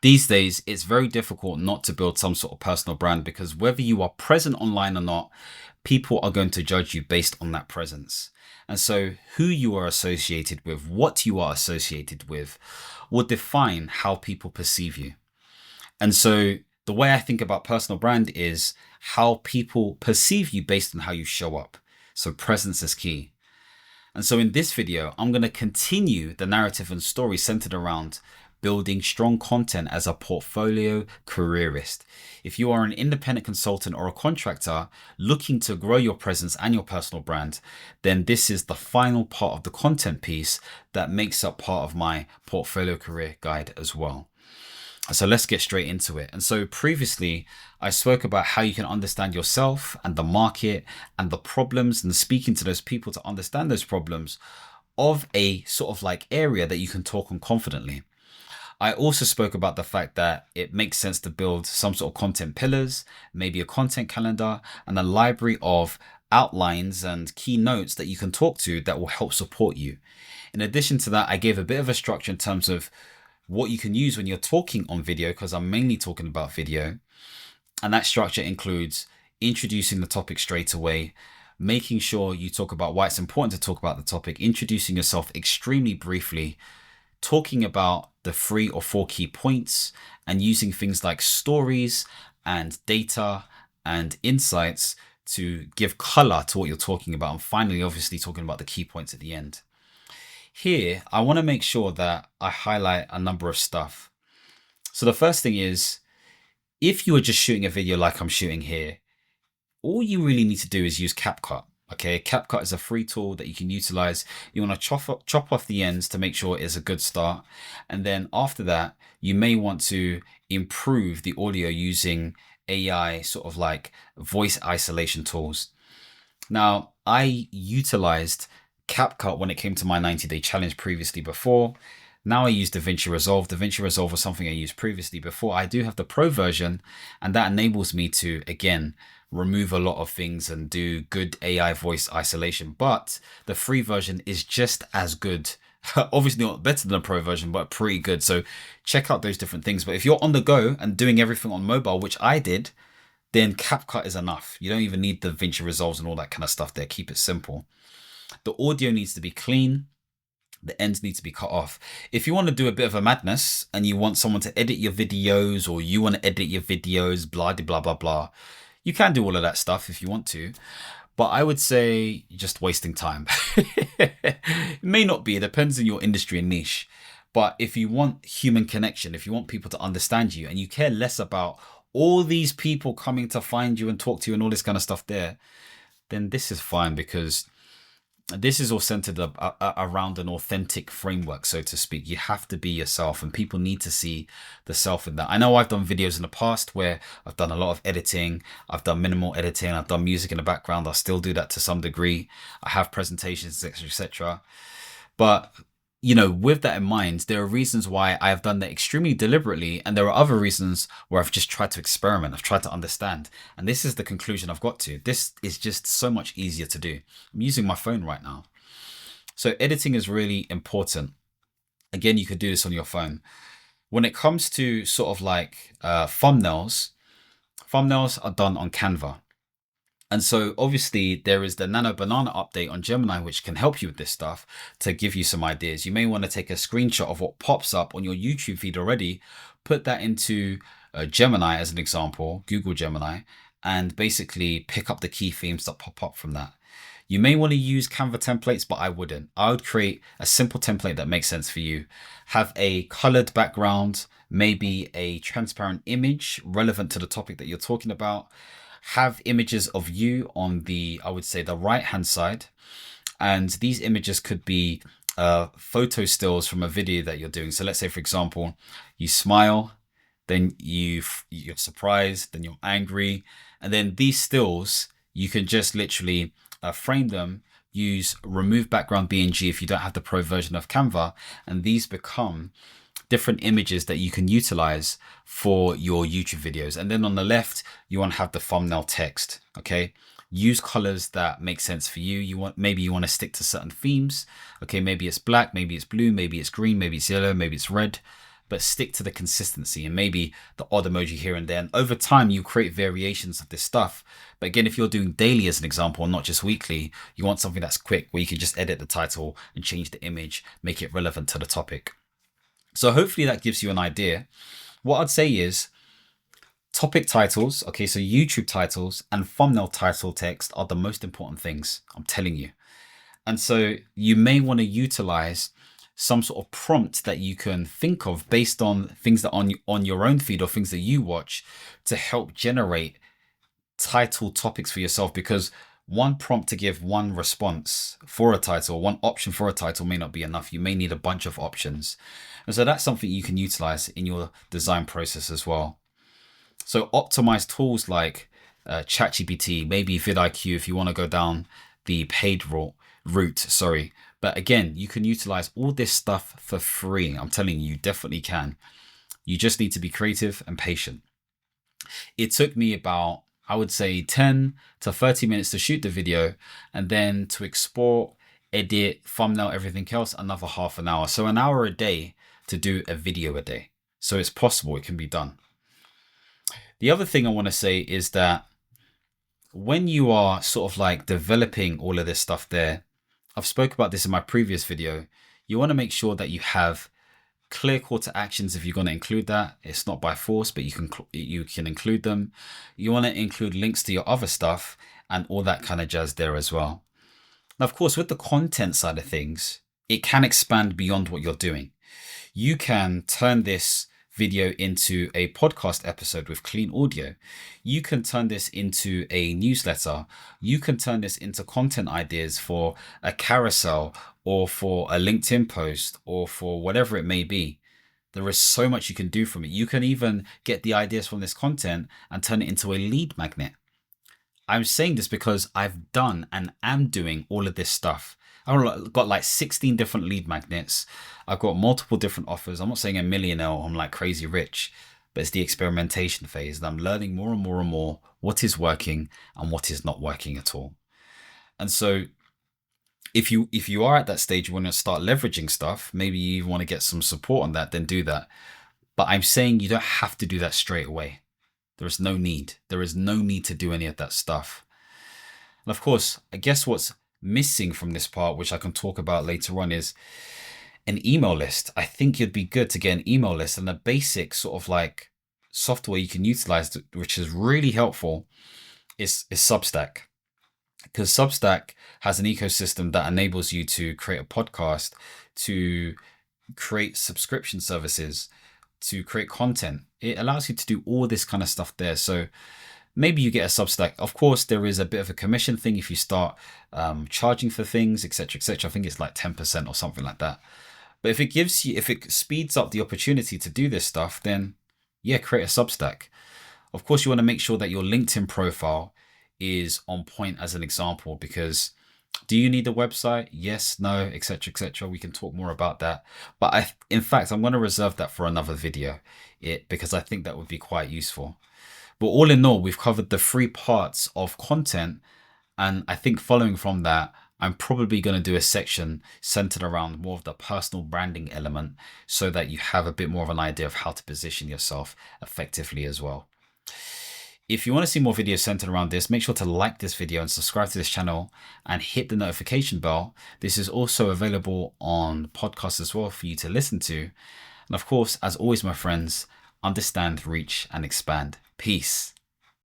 These days, it's very difficult not to build some sort of personal brand because whether you are present online or not, people are going to judge you based on that presence. And so who you are associated with, what you are associated with, will define how people perceive you. And so the way I think about personal brand is how people perceive you based on how you show up. So presence is key. And so in this video, I'm going to continue the narrative and story centered around building strong content as a portfolio careerist. If you are an independent consultant or a contractor looking to grow your presence and your personal brand, then this is the final part of the content piece that makes up part of my portfolio career guide as well. So let's get straight into it. And so previously I spoke about how you can understand yourself and the market and the problems and speaking to those people to understand those problems of a sort of like area that you can talk on confidently. I also spoke about the fact that it makes sense to build some sort of content pillars, maybe a content calendar and a library of outlines and key notes that you can talk to that will help support you. In addition to that, I gave a bit of a structure in terms of what you can use when you're talking on video, because I'm mainly talking about video. And that structure includes introducing the topic straight away, making sure you talk about why it's important to talk about the topic, introducing yourself extremely briefly, talking about the 3 or 4 key points, and using things like stories and data and insights to give color to what you're talking about. And finally, obviously talking about the key points at the end. Here, I want to make sure that I highlight a number of stuff. So the first thing is, if you are just shooting a video like I'm shooting here, all you really need to do is use CapCut. Okay, CapCut is a free tool that you can utilize. You want to chop off the ends to make sure it's a good start. And then after that, you may want to improve the audio using AI sort of like voice isolation tools. Now, I utilized CapCut when it came to my 90-day challenge previously before. Now I use DaVinci Resolve. DaVinci Resolve was something I used previously before. I do have the pro version, and that enables me to, again, remove a lot of things and do good AI voice isolation. But the free version is just as good. Obviously not better than the pro version, but pretty good. So check out those different things. But if you're on the go and doing everything on mobile, which I did, then CapCut is enough. You don't even need the DaVinci Resolves and all that kind of stuff there. Keep it simple. The audio needs to be clean. The ends need to be cut off. If you want to do a bit of a madness and you want someone to edit your videos, or you want to edit your videos, blah, blah, blah, blah, you can do all of that stuff if you want to. But I would say you're just wasting time. It may not be. It depends on your industry and niche. But if you want human connection, if you want people to understand you, and you care less about all these people coming to find you and talk to you and all this kind of stuff there, then this is fine, because this is all centered around an authentic framework, so to speak. You have to be yourself, and people need to see the self in that. I know I've done videos in the past where I've done a lot of editing. I've done minimal editing. I've done music in the background. I still do that to some degree. I have presentations, etc., etc. But you know, with that in mind, there are reasons why I have done that extremely deliberately, and there are other reasons where I've just tried to experiment. I've tried to understand, and this is the conclusion I've got to. This is just so much easier to do. I'm using my phone right now. So editing is really important. Again, you could do this on your phone. When it comes to sort of like thumbnails are done on Canva. And so obviously there is the Nano Banana update on Gemini, which can help you with this stuff to give you some ideas. You may want to take a screenshot of what pops up on your YouTube feed already, put that into Gemini as an example, Google Gemini, and basically pick up the key themes that pop up from that. You may want to use Canva templates, but I wouldn't. I would create a simple template that makes sense for you. Have a colored background, maybe a transparent image relevant to the topic that you're talking about. Have images of you on the, I would say, the right hand side. And these images could be photo stills from a video that you're doing. So let's say, for example, you smile, then you're surprised, then you're angry. And then these stills, you can just literally frame them, use remove background BNG if you don't have the pro version of Canva. And these become different images that you can utilize for your YouTube videos. And then on the left, you want to have the thumbnail text. Okay. Use colors that make sense for you. Maybe you want to stick to certain themes. Okay. Maybe it's black, maybe it's blue, maybe it's green, maybe it's yellow, maybe it's red. but stick to the consistency and maybe the odd emoji here and there. And over time, you create variations of this stuff. But again, if you're doing daily as an example, not just weekly, you want something that's quick where you can just edit the title and change the image, make it relevant to the topic. So hopefully that gives you an idea. What I'd say is topic titles, okay, so YouTube titles and thumbnail title text are the most important things, I'm telling you. And so you may want to utilize some sort of prompt that you can think of based on things that are on your own feed or things that you watch to help generate title topics for yourself, because one prompt to give one response for a title, one option for a title may not be enough. You may need a bunch of options. And so that's something you can utilize in your design process as well. So optimize tools like ChatGPT, maybe vidIQ if you want to go down the paid route. But again, you can utilize all this stuff for free. I'm telling you, you definitely can. You just need to be creative and patient. It took me about, I would say 10 to 30 minutes to shoot the video, and then to export, edit, thumbnail, everything else, another half an hour. So an hour a day to do a video a day. So it's possible, it can be done. The other thing I want to say is that when you are sort of like developing all of this stuff there, I've spoke about this in my previous video, you want to make sure that you have clear call to actions if you're going to include that. It's not by force, but you can include them. You want to include links to your other stuff and all that kind of jazz there as well. Now, of course, with the content side of things, it can expand beyond what you're doing. You can turn this video into a podcast episode with clean audio. You can turn this into a newsletter. You can turn this into content ideas for a carousel or for a LinkedIn post or for whatever it may be. There is so much you can do from it. You can even get the ideas from this content and turn it into a lead magnet. I'm saying this because I've done and am doing all of this stuff. I've got like 16 different lead magnets. I've got multiple different offers. I'm not saying a millionaire or I'm like crazy rich, but it's the experimentation phase. And I'm learning more and more and more what is working and what is not working at all. And so if you are at that stage, you want to start leveraging stuff, maybe you want to get some support on that, then do that. But I'm saying you don't have to do that straight away. There is no need. There is no need to do any of that stuff. And of course, I guess what's missing from this part, which I can talk about later on, is an email list. I think it'd be good to get an email list, and a basic sort of like software you can utilize, which is really helpful, is Substack. Because Substack has an ecosystem that enables you to create a podcast, to create subscription services, to create content. It allows you to do all this kind of stuff there. So maybe you get a Substack. Of course, there is a bit of a commission thing if you start charging for things, etc., etc. I think it's like 10% or something like that. But if it speeds up the opportunity to do this stuff, then yeah, create a Substack. Of course, you want to make sure that your LinkedIn profile is on point as an example, because do you need a website? Yes, no, etc., etc. We can talk more about that. But in fact, I'm going to reserve that for another video, because I think that would be quite useful. But all in all, we've covered the 3 parts of content. And I think following from that, I'm probably going to do a section centered around more of the personal branding element, so that you have a bit more of an idea of how to position yourself effectively as well. If you want to see more videos centered around this, make sure to like this video and subscribe to this channel and hit the notification bell. This is also available on podcasts as well for you to listen to. And of course, as always, my friends, understand, reach, and expand. Peace.